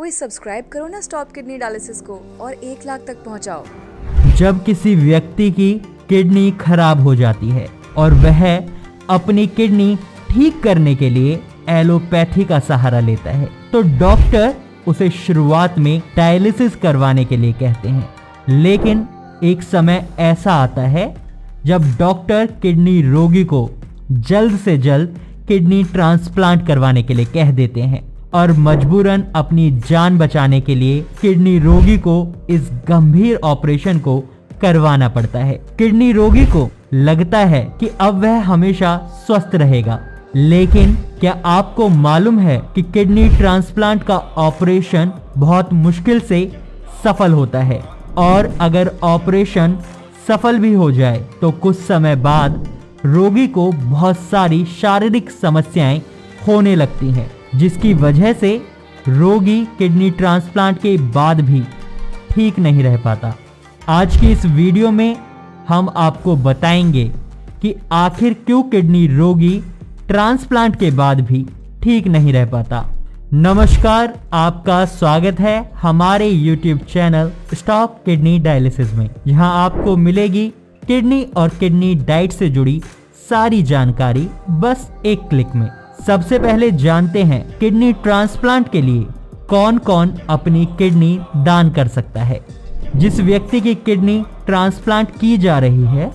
ओए सब्सक्राइब करो ना स्टॉप किडनी डायलिसिस को और 1 लाख तक पहुंचाओ। जब किसी व्यक्ति की किडनी खराब हो जाती है और वह अपनी किडनी ठीक करने के लिए एलोपैथी का सहारा लेता है तो डॉक्टर उसे शुरुआत में डायलिसिस करवाने के लिए कहते हैं। लेकिन एक समय ऐसा आता है जब डॉक्टर किडनी रोगी को जल्द से जल्द किडनी ट्रांसप्लांट करवाने के लिए कह देते हैं और मजबूरन अपनी जान बचाने के लिए किडनी रोगी को इस गंभीर ऑपरेशन को करवाना पड़ता है। किडनी रोगी को लगता है कि अब वह हमेशा स्वस्थ रहेगा, लेकिन क्या आपको मालूम है कि किडनी ट्रांसप्लांट का ऑपरेशन बहुत मुश्किल से सफल होता है और अगर ऑपरेशन सफल भी हो जाए तो कुछ समय बाद रोगी को बहुत सारी शारीरिक समस्याएं होने लगती हैं, जिसकी वजह से रोगी किडनी ट्रांसप्लांट के बाद भी ठीक नहीं रह पाता। आज की इस वीडियो में हम आपको बताएंगे कि आखिर क्यों किडनी रोगी ट्रांसप्लांट के बाद भी ठीक नहीं रह पाता। नमस्कार, आपका स्वागत है हमारे YouTube channel stop kidney dialysis में, जहां आपको मिलेगी किडनी और किडनी डाइट से जुड़ी सारी जानकारी बस एक क्लिक में। सबसे पहले जानते हैं किडनी ट्रांसप्लांट के लिए कौन कौन अपनी किडनी दान कर सकता है। जिस व्यक्ति की किडनी ट्रांसप्लांट की जा रही है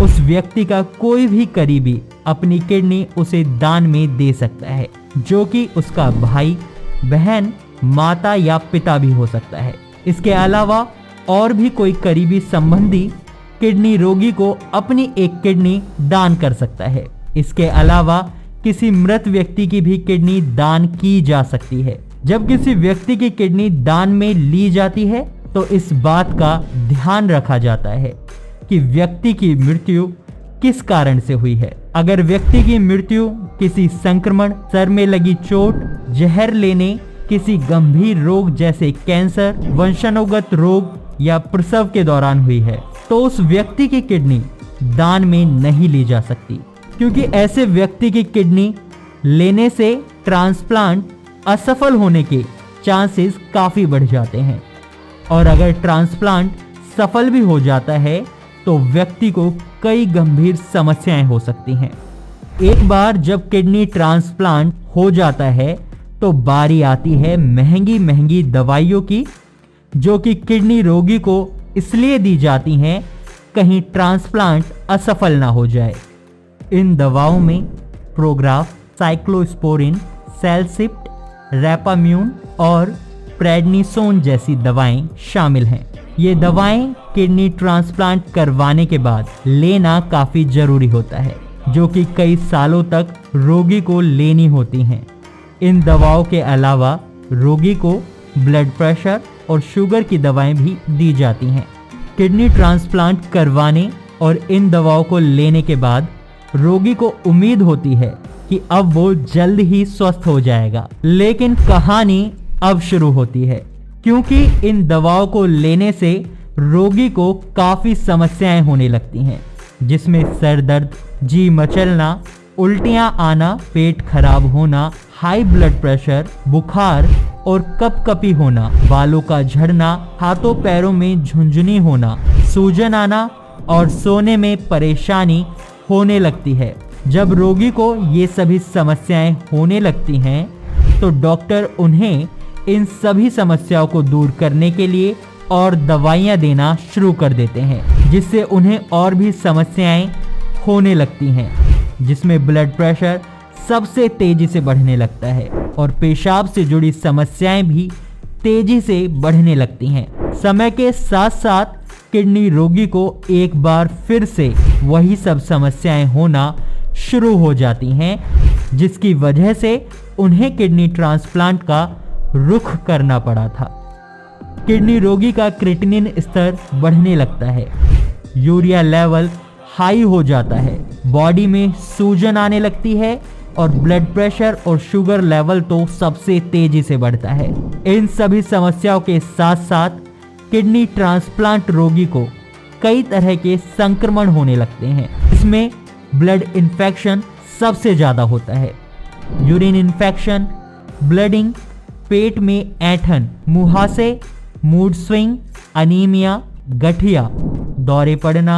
उस व्यक्ति का कोई भी करीबी अपनी किडनी उसे दान में दे सकता है, जो कि उसका भाई, बहन, माता या पिता भी हो सकता है। इसके अलावा और भी कोई करीबी संबंधी किडनी रोगी को अपनी एक किडनी दान कर सकता है। इसके अलावा किसी मृत व्यक्ति की भी किडनी दान की जा सकती है। जब किसी व्यक्ति की किडनी दान में ली जाती है तो इस बात का ध्यान रखा जाता है कि व्यक्ति की मृत्यु किस कारण से हुई है। अगर व्यक्ति की मृत्यु किसी संक्रमण, सर में लगी चोट, जहर लेने, किसी गंभीर रोग जैसे कैंसर, वंशानुगत रोग या प्रसव के दौरान हुई है तो उस व्यक्ति की किडनी दान में नहीं ली जा सकती, क्योंकि ऐसे व्यक्ति की किडनी लेने से ट्रांसप्लांट असफल होने के चांसेस काफ़ी बढ़ जाते हैं और अगर ट्रांसप्लांट सफल भी हो जाता है तो व्यक्ति को कई गंभीर समस्याएं हो सकती हैं। एक बार जब किडनी ट्रांसप्लांट हो जाता है तो बारी आती है महंगी महंगी दवाइयों की, जो कि किडनी रोगी को इसलिए दी जाती हैं कहीं ट्रांसप्लांट असफल ना हो जाए। इन दवाओं में प्रोग्राफ, साइक्लोस्पोरिन, सेलसिप्ट, रेपाम्यून और प्रेडनिसोन जैसी दवाएं शामिल हैं। ये दवाएं किडनी ट्रांसप्लांट करवाने के बाद लेना काफ़ी ज़रूरी होता है, जो कि कई सालों तक रोगी को लेनी होती हैं। इन दवाओं के अलावा रोगी को ब्लड प्रेशर और शुगर की दवाएं भी दी जाती हैं। किडनी ट्रांसप्लांट करवाने और इन दवाओं को लेने के बाद रोगी को उम्मीद होती है कि अब वो जल्द ही स्वस्थ हो जाएगा। लेकिन कहानी अब शुरू होती है, क्योंकि इन दवाओं को लेने से रोगी को काफ़ी समस्याएं होने लगती हैं, जिसमें सर दर्द, जी मचलना, उल्टियां आना, पेट खराब होना, हाई ब्लड प्रेशर, बुखार और कपकपी होना, बालों का झड़ना, हाथों पैरों में झुंझुनी होना, सूजन आना और सोने में परेशानी होने लगती है। जब रोगी को ये सभी समस्याएं होने लगती हैं तो डॉक्टर उन्हें इन सभी समस्याओं को दूर करने के लिए और दवाइयाँ देना शुरू कर देते हैं, जिससे उन्हें और भी समस्याएं होने लगती हैं, जिसमें ब्लड प्रेशर सबसे तेजी से बढ़ने लगता है और पेशाब से जुड़ी समस्याएं भी तेजी से बढ़ने लगती हैं। समय के साथ साथ किडनी रोगी को एक बार फिर से वही सब समस्याएं होना शुरू हो जाती हैं, जिसकी वजह से उन्हें किडनी ट्रांसप्लांट का रुख करना पड़ा था। किडनी रोगी का क्रिएटिनिन स्तर बढ़ने लगता है, यूरिया लेवल हाई हो जाता है, बॉडी में सूजन आने लगती है और ब्लड प्रेशर और शुगर लेवल तो सबसे तेजी से बढ़ता है। इन सभी समस्याओं के साथ साथ किडनी ट्रांसप्लांट रोगी को कई तरह के संक्रमण होने लगते हैं। इसमें ब्लड इन्फेक्शन सबसे ज़्यादा होता है, यूरिन इन्फेक्शन, ब्लीडिंग, पेट में ऐंठन, मुहासे, मूड स्विंग, अनीमिया, गठिया, दौरे पड़ना,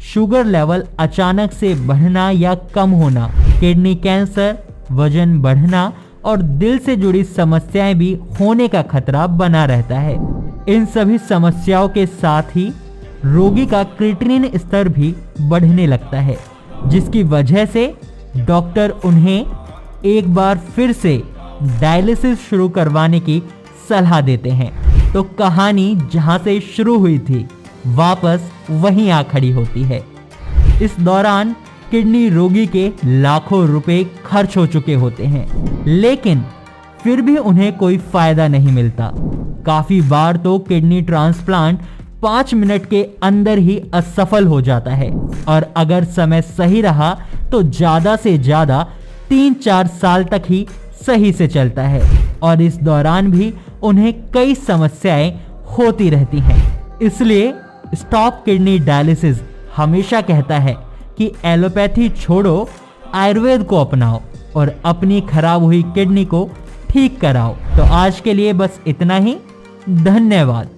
शुगर लेवल अचानक से बढ़ना या कम होना, किडनी कैंसर, वजन बढ़ना और दिल से जुड़ी समस्याएं भी होने का खतरा बना रहता है। इन सभी समस्याओं के साथ ही रोगी का क्रिएटिनिन स्तर भी बढ़ने लगता है, जिसकी वजह से डॉक्टर उन्हें एक बार फिर से डायलिसिस शुरू करवाने की सलाह देते हैं। तो कहानी जहां से शुरू हुई थी वापस वहीं आ खड़ी होती है। इस दौरान किडनी रोगी के लाखों रुपए खर्च हो चुके होते हैं, लेकिन फिर भी उन्हें कोई फायदा नहीं मिलता। काफी बार तो किडनी ट्रांसप्लांट 5 मिनट के अंदर ही असफल हो जाता है और अगर समय सही रहा तो ज्यादा से ज्यादा 3-4 साल तक ही सही से चलता है और इस दौरान भी उन्हें कई समस्याएं होती रहती हैं। इसलिए स्टॉप किडनी डायलिसिस हमेशा कहता है कि एलोपैथी छोड़ो, आयुर्वेद को अपनाओ और अपनी खराब हुई किडनी को ठीक कराओ। तो आज के लिए बस इतना ही। धन्यवाद।